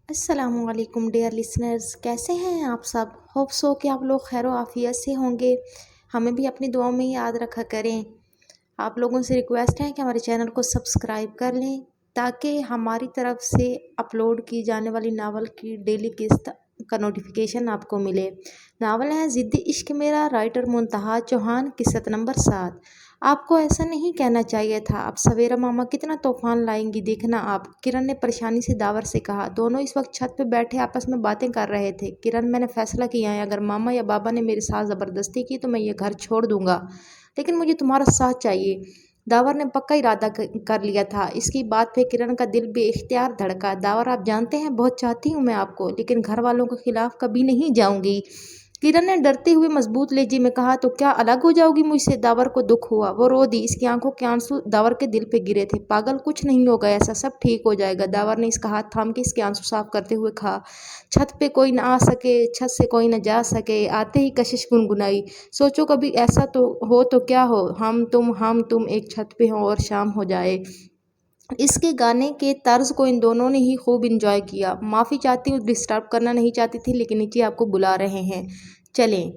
अस्सलाम वालेकुम dear listeners, कैसे हैं आप सब। होप सो कि आप लोग खैर आफियत से होंगे। हमें भी अपनी दुआओं में याद रखा करें। आप लोगों से रिक्वेस्ट है कि हमारे चैनल को सब्सक्राइब कर लें ताकि हमारी तरफ से अपलोड की जाने वाली नावल की डेली किस्त का नोटिफिकेशन आपको मिले। नावल है ज़िद्दी इश्क मेरा, राइटर मुंतहा चौहान, किस्त नंबर 7। आपको ऐसा नहीं कहना चाहिए था। अब सवेरा मामा कितना तूफान लाएंगी देखना आप, किरण ने परेशानी से दावर से कहा। दोनों इस वक्त छत पे बैठे आपस में बातें कर रहे थे। किरण, मैंने फैसला किया है, अगर मामा या बाबा ने मेरे साथ ज़बरदस्ती की तो मैं ये घर छोड़ दूंगा, लेकिन मुझे तुम्हारा साथ चाहिए। दावर ने पक्का इरादा कर लिया था। इसकी बात पे किरण का दिल बेइख्तियार धड़का। दावर, आप जानते हैं बहुत चाहती हूँ मैं आपको, लेकिन घर वालों के खिलाफ कभी नहीं जाऊंगी। किरण ने डरते हुए मजबूत लहजे में कहा, तो क्या अलग हो जाओगी मुझसे। दावर को दुख हुआ, वो रो दी। इसकी आंखों के आंसू दावर के दिल पे गिरे थे। पागल, कुछ नहीं होगा, ऐसा सब ठीक हो जाएगा। दावर ने इसका हाथ थाम के इसके आंसू साफ करते हुए कहा। छत पे कोई न आ सके, छत से कोई न जा सके। आते ही कशिश गुनगुनाई, सोचो कभी ऐसा तो क्या हो, हम तुम एक छत पे हों और शाम हो जाए। इसके गाने के तर्ज को इन दोनों ने ही खूब इंजॉय किया। माफ़ी चाहती हूँ, डिस्टर्ब करना नहीं चाहती थी, लेकिन नीचे आपको बुला रहे हैं, चलें।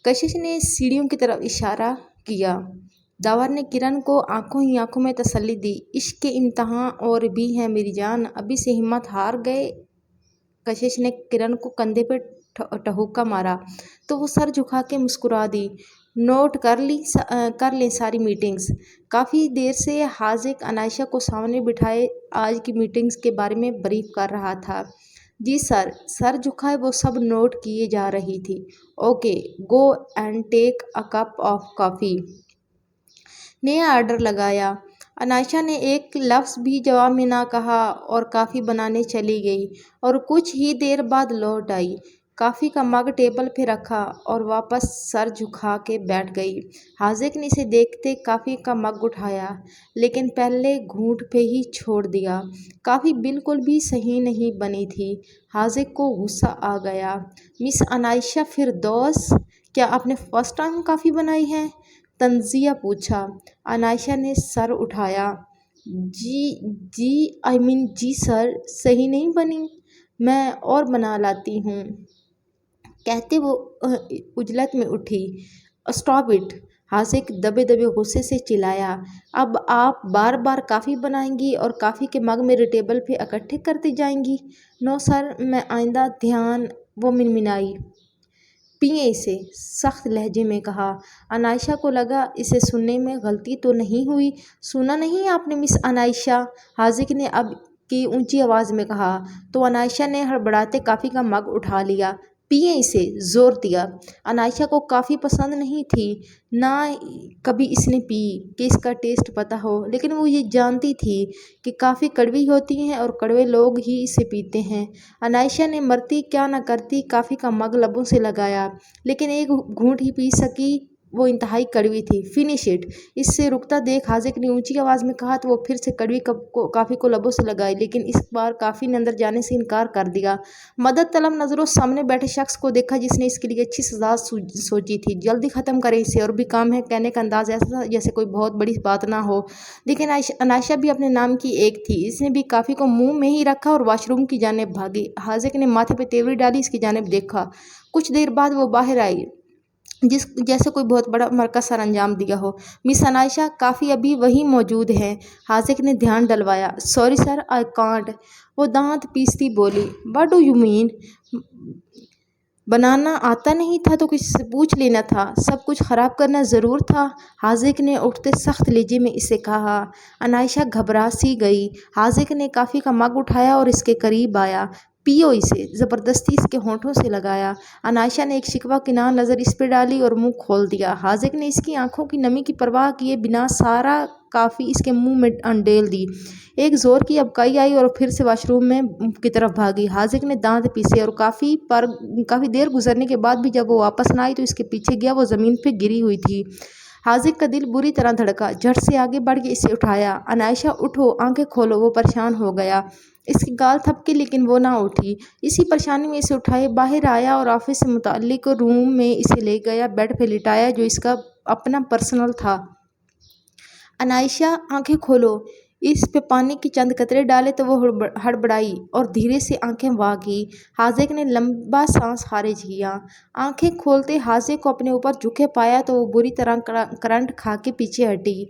कशिश ने सीढ़ियों की तरफ इशारा किया। दावर ने किरण को आंखों ही आंखों में तसल्ली दी। इश्क के इम्तहान और भी हैं मेरी जान, अभी से हिम्मत हार गए। कशिश ने किरण को कंधे पे ठहुका मारा तो वो सर झुका के मुस्कुरा दी। नोट कर लें सारी मीटिंग्स। काफ़ी देर से हाजिक अनायशा को सामने बिठाए आज की मीटिंग्स के बारे में ब्रीफ कर रहा था। जी सर। सर झुकाए वो सब नोट किए जा रही थी। Okay, go and take a cup of coffee. नया ऑर्डर लगाया। अनायशा ने एक लफ्ज़ भी जवाब में ना कहा और काफ़ी बनाने चली गई और कुछ ही देर बाद लौट आई। कॉफ़ी का मग टेबल पे रखा और वापस सर झुका के बैठ गई। हाजिक ने इसे देखते कॉफ़ी का मग उठाया, लेकिन पहले घूंट पे ही छोड़ दिया। कॉफ़ी बिल्कुल भी सही नहीं बनी थी। हाजिक को गुस्सा आ गया। मिस अनायशा फिरदौस, क्या आपने फर्स्ट टाइम कॉफ़ी बनाई है? तंजिया पूछा। अनायशा ने सर उठाया। जी सर, सही नहीं बनी, मैं और बना लाती हूँ, कहते वो उजलत में उठी। स्टॉप इट, हासिक दबे दबे गुस्से से चिल्लाया। अब आप बार बार काफ़ी बनाएंगी और काफ़ी के मग मेरे टेबल पे इकट्ठे करती जाएंगी। नो सर, मैं आइंदा ध्यान। वो मिनमिनाई। पिए इसे, सख्त लहजे में कहा। अनायशा को लगा इसे सुनने में गलती तो नहीं हुई। सुना नहीं आपने मिस अनायशा? हाजिक ने अब की ऊंची आवाज़ में कहा। तो अनायशा ने हड़बड़ाते काफ़ी का मग उठा लिया। पिए इसे, ज़ोर दिया। अनायशा को काफ़ी पसंद नहीं थी, ना कभी इसने पी कि इसका टेस्ट पता हो, लेकिन वो ये जानती थी कि काफ़ी कड़वी होती हैं और कड़वे लोग ही इसे पीते हैं। अनायशा ने मरती क्या न करती कॉफ़ी का मग लबों से लगाया, लेकिन एक घूंट ही पी सकी। वो इंतहाई कड़वी थी। Finish it. इससे रुकता देख हाजिक ने ऊंची आवाज़ में कहा तो वो फिर से कड़वी कॉफ़ी को लबों से लगाई, लेकिन इस बार कॉफ़ी ने अंदर जाने से इनकार कर दिया। मदद तलब नज़रों सामने बैठे शख्स को देखा जिसने इसके लिए अच्छी सजा सोची थी। जल्दी ख़त्म करें इसे, और भी काम है, कहने का अंदाज ऐसा जैसे कोई बहुत बड़ी बात ना हो। लेकिन अनायशा भी अपने नाम की एक थी। इसने भी कॉफ़ी को मुंह में ही रखा और वॉशरूम की जानिब भागी। हाजिक ने माथे पे तेवरी डाली, इसकी जानिब देखा। कुछ देर बाद वो बाहर आई, जैसे कोई बहुत बड़ा मरकज सर अंजाम दिया हो। मिस अनायशा, काफ़ी अभी वहीं मौजूद है। हाजिक ने ध्यान डलवाया। Sorry sir, I can't. वो दांत पीसती बोली। What do you mean? बनाना आता नहीं था तो किसी से पूछ लेना था, सब कुछ ख़राब करना ज़रूर था। हाजिक ने उठते सख्त लहजे में इसे कहा। अनायशा घबरा सी गई। हाजिक ने कॉफ़ी का मग उठाया और इसके करीब आया। पियो इसे, ज़बरदस्ती इसके होंठों से लगाया। अनायशा ने एक शिकवा किनार नज़र इस पे डाली और मुंह खोल दिया। हाजिक ने इसकी आंखों की नमी की परवाह किए बिना सारा कॉफ़ी इसके मुंह में अंडेल दी। एक ज़ोर की अबकाई आई और फिर से वॉशरूम में की तरफ भागी। हाजिक ने दांत पीसे और काफ़ी देर गुजरने के बाद भी जब वो वापस ना आई तो इसके पीछे गया। वो ज़मीन पे गिरी हुई थी। हाजिक का दिल बुरी तरह धड़का। झट से आगे बढ़ के इसे उठाया। अनायशा, उठो, आंखें खोलो। वो परेशान हो गया। इसकी गाल थपकी, लेकिन वो ना उठी। इसी परेशानी में इसे उठाए बाहर आया और ऑफिस से मुताल्लिक रूम में इसे ले गया, बेड पे लिटाया जो इसका अपना पर्सनल था। अनायशा, आंखें खोलो। اس پہ پانی کے چند قطرے ڈالے تو وہ ہڑبڑائی اور دھیرے سے آنکھیں واگی۔ حاذق نے لمبا سانس خارج کیا۔ آنکھیں کھولتے حاذق کو اپنے اوپر جھکے پایا تو وہ بری طرح کرنٹ کھا کے پیچھے ہٹی،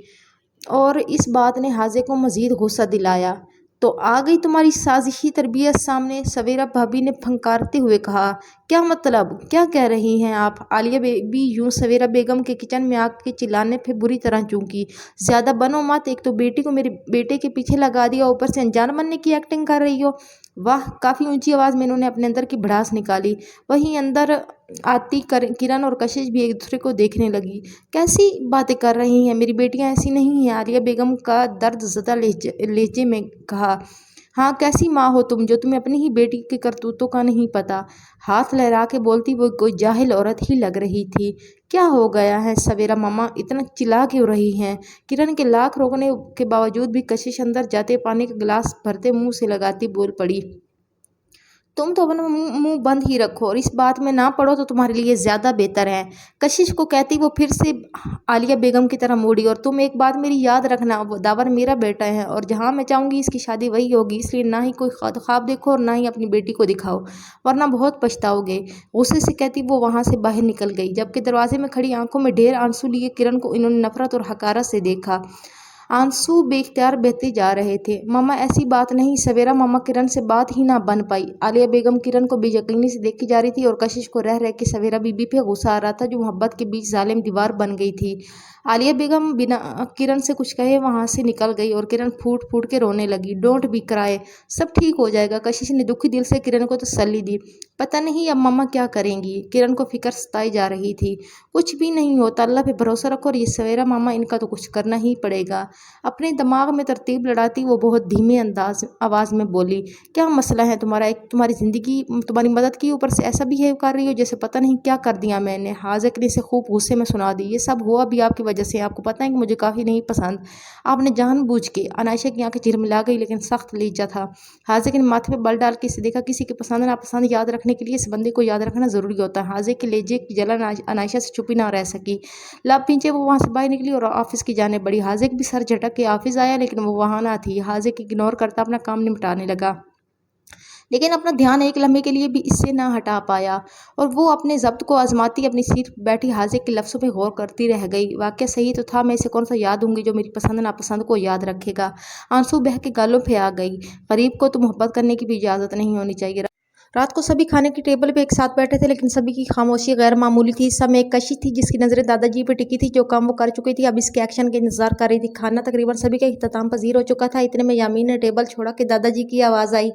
اور اس بات نے حاذق کو مزید غصہ دلایا۔ تو آ گئی تمہاری سازشی تربیت سامنے، سویرا بھابھی نے پھنکارتے ہوئے کہا۔ کیا مطلب؟ کیا کہہ رہی ہیں آپ؟ عالیہ بی یوں سویرا بیگم کے کچن میں آ کے چلانے پہ بری طرح چونکی۔ زیادہ بنو مت، ایک تو بیٹی کو میرے بیٹے کے پیچھے لگا دیا، اوپر سے انجان بننے کی ایکٹنگ کر رہی ہو۔ واہ! کافی اونچی آواز میں انہوں نے اپنے اندر کی بھڑاس نکالی۔ وہیں اندر آتی کرن اور کشش بھی ایک دوسرے کو دیکھنے لگی۔ کیسی باتیں کر رہی ہیں؟ میری بیٹیاں ایسی نہیں ہیں، عالیہ بیگم کا درد زدہ لہجے میں کہا۔ ہاں، کیسی ماں ہو تم جو تمہیں اپنی ہی بیٹی کے کرتوتوں کا نہیں پتہ؟ ہاتھ لہرا کے بولتی وہ کوئی جاہل عورت ہی لگ رہی تھی۔ کیا ہو گیا ہے سویرا ماما، اتنا چلا کیوں رہی ہیں؟ کرن کے لاکھ روکنے کے باوجود بھی کشش اندر جاتے پانی کا گلاس بھرتے منہ سے لگاتی بول پڑی۔ تم تو اپنا منہ بند ہی رکھو اور اس بات میں نہ پڑو تو تمہارے لیے زیادہ بہتر ہے۔ کشش کو کہتی وہ پھر سے عالیہ بیگم کی طرح موڑی، اور تم ایک بات میری یاد رکھنا، وہ داور میرا بیٹا ہے اور جہاں میں چاہوں گی اس کی شادی وہی ہوگی، اس لیے نہ ہی کوئی خواب دیکھو اور نہ ہی اپنی بیٹی کو دکھاؤ، ورنہ بہت پچھتاؤ گے۔ غصے سے کہتی وہ وہاں سے باہر نکل گئی، جبکہ دروازے میں کھڑی آنکھوں میں ڈھیر آنسو لیے کرن کو انہوں نے نفرت اور حقارت سے دیکھا۔ آنسو بے اختیار بہتے جا رہے تھے۔ ماما ایسی بات نہیں، سویرا ماما کرن سے بات ہی نہ بن پائی۔ عالیہ بیگم کرن کو بے یقینی سے دیکھی جا رہی تھی اور کشش کو رہ کے سویرا بی بی پہ غصہ آ رہا تھا جو محبت کے بیچ ظالم دیوار بن گئی تھی۔ عالیہ بیگم بنا کرن سے کچھ کہے وہاں سے نکل گئی اور کرن پھوٹ پھوٹ کے رونے لگی۔ ڈونٹ بی کرائے، سب ٹھیک ہو جائے گا، کشش نے دکھی دل سے کرن کو تسلی دی۔ پتہ نہیں اب ماما کیا کریں گی؟ کرن کو فکر ستائی جا رہی تھی۔ کچھ بھی نہیں ہوتا، اللہ پہ بھروسہ رکھو، اور یہ سویرا ماما ان کا تو کچھ کرنا ہی پڑے گا۔ اپنے دماغ میں ترتیب لڑاتی وہ بہت دھیمے آواز میں بولی۔ کیا مسئلہ ہے تمہارا؟ ایک تمہاری زندگی تمہاری مدد کی، اوپر سے ایسا بہیو کر رہی ہو جیسے پتہ نہیں کیا کر دیا میں نے۔ حاذق نے اسے خوب غصے میں سنا دی۔ یہ سب ہوا بھی آپ کی وجہ سے، آپ کو پتہ ہے کہ مجھے کافی نہیں پسند، آپ نے جان بوجھ کے۔ عائشہ کی آنکھیں جھلملا گئی لیکن سخت لہجہ تھا۔ حاذق نے ماتھے پہ بل ڈال کے اسے دیکھا۔ کسی کے پسند ناپسند یاد رکھنے کے لیے اس بندے کو یاد رکھنا ضروری ہوتا ہے۔ حاذق کے لہجے کی جلن عائشہ سے چھپی نہ رہ سکی۔ لب پینچے وہ وہاں سے باہر نکلی اور آفس کی جانب بڑھی۔ حاذق بھی سر جھٹک کے آفس آیا لیکن وہ وہاں نہ تھی۔ حاذق اگنور کرتا اپنا کام نمٹانے لگا، لیکن اپنا دھیان ایک لمحے کے لیے بھی اس سے نہ ہٹا پایا، اور وہ اپنے ضبط کو آزماتی اپنی سیٹ پر بیٹھی حاذق کے لفظوں پہ غور کرتی رہ گئی۔ واقعہ صحیح تو تھا، میں اسے کون سا یاد ہوں گی جو میری پسند ناپسند کو یاد رکھے گا؟ آنسو بہہ کے گالوں پہ آ گئی۔ غریب کو تو محبت کرنے کی بھی اجازت نہیں ہونی چاہیے۔ رات کو سبھی کھانے کی ٹیبل پہ ایک ساتھ بیٹھے تھے لیکن سبھی کی خاموشی غیر معمولی تھی۔ سب میں ایک کشش تھی جس کی نظریں دادا جی پہ ٹکی تھی۔ جو کام وہ کر چکی تھی اب اس کے ایکشن کا انتظار کر رہی تھی۔ کھانا تقریباً سبھی کا اختتام پذیر ہو چکا تھا، اتنے میں یامین نے ٹیبل چھوڑا کہ دادا جی کی آواز آئی۔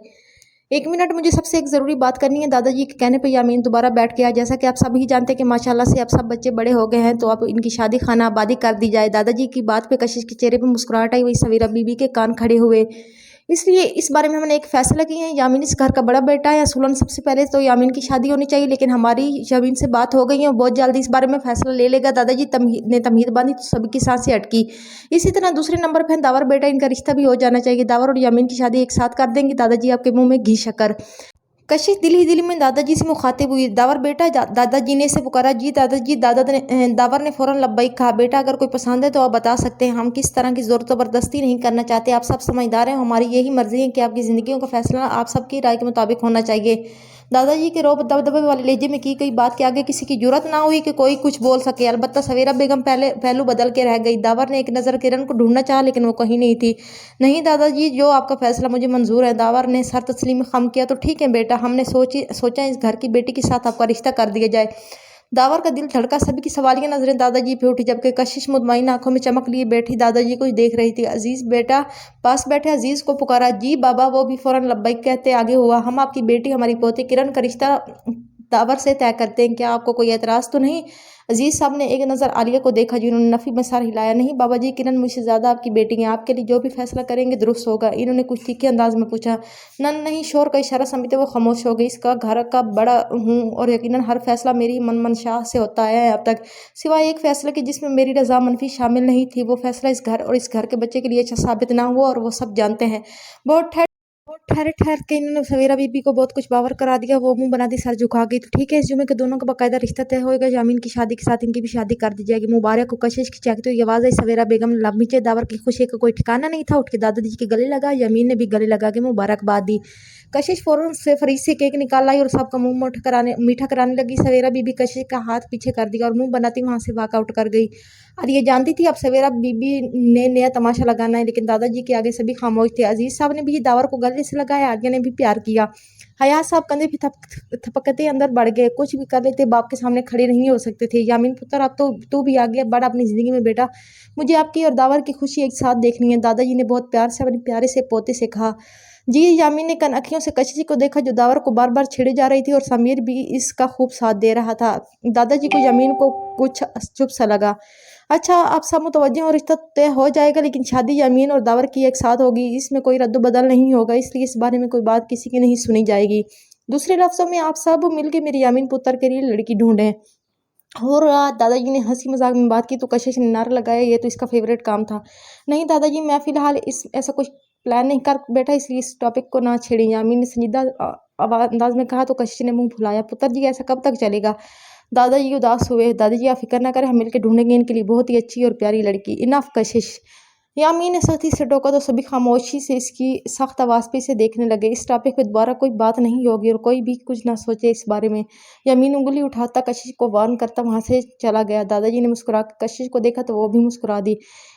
ایک منٹ، مجھے سب سے ایک ضروری بات کرنی ہے۔ دادا جی کے کہنے پہ یامین دوبارہ بیٹھ گیا۔ جیسا کہ آپ سب ہی جانتے ہیں کہ ماشاءاللہ سے اب سب بچے بڑے ہو گئے ہیں تو اب ان کی شادی خانہ آبادی کر دی جائے۔ دادا جی کی بات پہ کشش کے چہرے پہ مسکراہٹ آئی، وہی سویرا بی بی کے کان کھڑے ہوئے۔ اس لیے اس بارے میں ہم نے ایک فیصلہ کیا ہے، یامین اس گھر کا بڑا بیٹا ہے، اصولاً سب سے پہلے تو یامین کی شادی ہونی چاہیے، لیکن ہماری یامین سے بات ہو گئی ہے، بہت جلدی اس بارے میں فیصلہ لے لے گا۔ دادا جی نے تمہید باندھی تو سب کی سانسیں اٹکی۔ اسی طرح دوسرے نمبر پہ داور بیٹا، ان کا رشتہ بھی ہو جانا چاہیے۔ داور اور یامین کی شادی ایک ساتھ کر دیں گے۔ دادا جی آپ کے منہ میں گھی شکر۔ کشش دل ہی دل میں دادا جی سے مخاطب ہوئی۔ داور بیٹا، دادا جی نے اسے پکارا۔ جی دادا جی۔ داور نے فوراً لبیک کہا۔ بیٹا اگر کوئی پسند ہے تو آپ بتا سکتے ہیں، ہم کس طرح کی زور زبردستی نہیں کرنا چاہتے، آپ سب سمجھدار ہیں، ہماری یہی مرضی ہے کہ آپ کی زندگیوں کا فیصلہ آپ سب کی رائے کے مطابق ہونا چاہیے۔ دادا جی کے روب دبدبے والے لہجے میں کی گئی بات کے آگے کسی کی جرأت نہ ہوئی کہ کوئی کچھ بول سکے، البتہ سویرا بیگم پہلو بدل کے رہ گئی۔ داور نے ایک نظر کرن کو ڈھونڈنا چاہا لیکن وہ کہیں نہیں تھی۔ نہیں دادا جی، جو آپ کا فیصلہ مجھے منظور ہے۔ داور نے سر تسلیم خم کیا۔ تو ٹھیک ہے بیٹا، ہم نے سوچا اس گھر کی بیٹی کے ساتھ آپ کا رشتہ کر دیا جائے۔ داور کا دل دھڑکا۔ سبھی کی سوالیہ نظریں دادا جی پہ اٹھی، جبکہ کشش مطمئن آنکھوں میں چمک لیے بیٹھی دادا جی کو دیکھ رہی تھی۔ عزیز بیٹا، پاس بیٹھے عزیز کو پکارا۔ جی بابا، وہ بھی فوراً لبیک کہتے آگے ہوا۔ ہم آپ کی بیٹی ہماری پوتی کرن کا رشتہ داور سے طے کرتے ہیں، کیا آپ کو کوئی اعتراض تو نہیں؟ عزیز صاحب نے ایک نظر عالیہ کو دیکھا جنہوں نے نفی میں سر ہلایا۔ نہیں بابا جی، کرن مجھ سے زیادہ آپ کی بیٹی ہے، آپ کے لیے جو بھی فیصلہ کریں گے درست ہوگا، انہوں نے کچھ تیکھے انداز میں پوچھا۔ نہیں، شور کا اشارہ سمجھتے وہ خاموش ہو گئی۔ اس کا گھر کا بڑا ہوں اور یقیناً ہر فیصلہ میری منشا سے ہوتا آیا ہے اب تک، سوائے ایک فیصلے کے جس میں میری رضا منفی شامل نہیں تھی۔ وہ فیصلہ اس گھر اور اس گھر کے بچے کے لیے اچھا ثابت نہ ہوا اور وہ سب جانتے ہیں۔ بہت ठहर ठहर के इन्होंने सवेरा बीबी को बहुत कुछ बावर करा दिया, वो मुंह बना दी सर झुका गई। तो ठीक है, इस जुमे के दोनों का बाकायदा रिश्ता तय होएगा, यामीन की शादी के साथ इनकी भी शादी कर दी जाएगी। मुबारक को कशिश की चाहती तो ये आवाज़ आई, सवेरा बेगम नीचे दावर की खुशी का कोई ठिकाना नहीं था, उठ के दादाजी के गले लगा। यामीन ने भी गले लगा के मुबारकबाद दी। कशिश फौरन से फ्रिज से केक निकाल लाई और सबका मुंह मीठा कराने लगी। सवेरा बीबी कशिश का हाथ पीछे कर दिया और मुंह बनाती वहां से वॉकआउट कर गई। और ये जानती थी अब सवेरा बीबी ने नया तमाशा लगाना है, लेकिन दादाजी के आगे सभी खामोश थे। अजीज साहब ने भी दावर को गले से लगाया, आर्या ने भी प्यार किया। हयात साहब कंधे पे थपकते अंदर बढ़ गए, कुछ भी कर लेते बाप के सामने खड़े नहीं हो सकते थे। यामीन पुत्र, अब तो तू भी आ गया, बड़ा अपनी जिंदगी में बेटा, मुझे आपकी और दावर की खुशी एक साथ देखनी है। दादाजी ने बहुत प्यार से अपने प्यारे से पोते से कहा। जी। यामीन ने कन अखियों से कशिश को देखा जो दावर को बार बार छेड़े जा रही थी, और समीर भी इसका खूब साथ दे रहा था। दादाजी को यामीन को कुछ चुप सा लगा। अच्छा, आप सब मुतवज्जे और रिश्ता तय हो जाएगा, लेकिन शादी यामीन और दावर की एक साथ होगी, इसमें कोई रद्द बदल नहीं होगा, इसलिए इस बारे में कोई बात किसी की नहीं सुनी जाएगी। दूसरे लफ्जों में आप सब मिलके मेरे यामीन पुत्र के लिए लड़की ढूंढें। और दादाजी ने हंसी मजाक में बात की तो कशिश ने नारा लगाया, ये तो इसका फेवरेट काम था। नहीं दादाजी, मैं फिलहाल ऐसा कुछ प्लान नहीं कर बैठा, इसलिए इस टॉपिक को ना छेड़ें, यामीन ने संजीदा अंदाज में कहा। तो कशिश ने मुंह फुलाया। पुत्र जी, ऐसा कब तक चलेगा? दादाजी उदास हुए। दादाजी आप फिक्र ना करें, हम मिलकर ढूंढेंगे इनके लिए बहुत ही अच्छी और प्यारी लड़की। इनफ कशिश। यामीन ने सख्ती से टोका तो सभी खामोशी से इसकी सख्त आवाज़ पे इसे देखने लगे। इस टॉपिक पे दोबारा कोई बात नहीं होगी और कोई भी कुछ ना सोचे इस बारे में। यामीन उंगली उठाता कशिश को वार्न करता वहां से चला गया। दादाजी ने मुस्कुरा कर कशिश को देखा तो वो भी मुस्कुरा दी।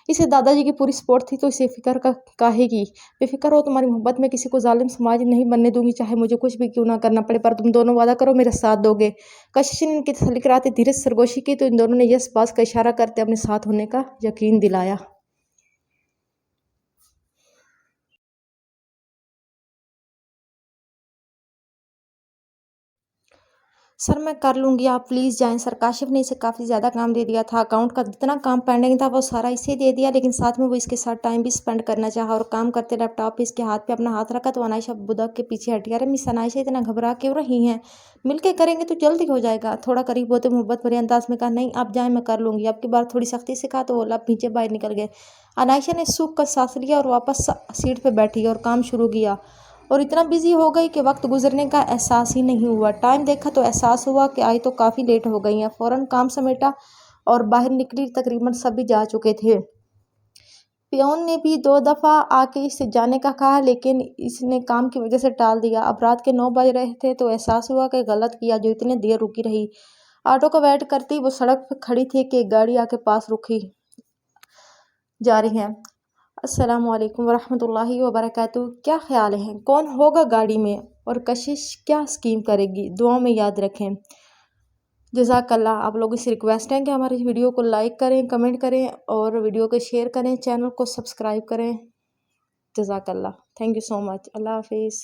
इसे दादाजी की पूरी सपोर्ट थी, तो इसे फिक्र का काहे की। बेफिक्र हो, तुम्हारी मोहब्बत में किसी को जालिम समाज नहीं बनने दूंगी, चाहे मुझे कुछ भी क्यों ना करना पड़े, पर तुम दोनों वादा करो मेरा साथ दोगे। कशिश ने इनकी तसल्ली कराते धीरे सरगोशी की, तो इन दोनों ने यस पास का इशारा करते अपने साथ होने का यकीन दिलाया। सर मैं कर लूँगी, आप प्लीज़ जाएं। सर काशिफ ने इसे काफ़ी ज़्यादा काम दे दिया था, अकाउंट का जितना काम पेंडिंग था वो सारा इसे दे दिया, लेकिन साथ में वो इसके साथ टाइम भी स्पेंड करना चाहा। और काम करते लैपटॉप पे इसके हाथ पे अपना हाथ रखा तो अनायशा बुदक के पीछे हट गया। अरे मिस अनायशा, इतना घबरा क्यों रही हैं? मिलके करेंगे तो जल्दी हो जाएगा। थोड़ा करीब होते मोहब्बत भरे अंदाज में कहा, नहीं आप जाएँ, मैं कर लूँगी। अब की बार थोड़ी सख्ती से कहा तो वो लब पीछे बाहर निकल गए। अनायशा ने सूख कर सांस लिया और वापस सीट पर बैठी और काम शुरू किया, और इतना बिजी हो गई कि वक्त गुजरने का एहसास ही नहीं हुआ। टाइम देखा तो एहसास हुआ कि आई तो काफ़ी लेट हो गई हैं। फ़ौरन काम समेटा और बाहर निकली, तकरीबन सभी जा चुके थे। पियोन ने भी 2 दफ़ा आके इससे जाने का कहा, लेकिन इसने काम की वजह से टाल दिया। अब रात के 9 बज रहे थे तो एहसास हुआ कि गलत किया जो इतने देर रुकी रही। ऑटो का वेट करती वो सड़क पर खड़ी थी कि एक गाड़ी आके पास रुकी जा रही है। अस्सलामुअलैकुम वरहमतुल्लाहि वबरकातुहू। क्या ख्याल है कौन होगा गाड़ी में और कशिश क्या स्कीम करेगी? दुआ में याद रखें। जज़ाकल्लाह। आप लोगों से रिक्वेस्ट है कि हमारी वीडियो को लाइक करें, कमेंट करें और वीडियो को शेयर करें, चैनल को सब्सक्राइब करें। जज़ाकल्लाह। Thank you so much. Allah हाफिज़।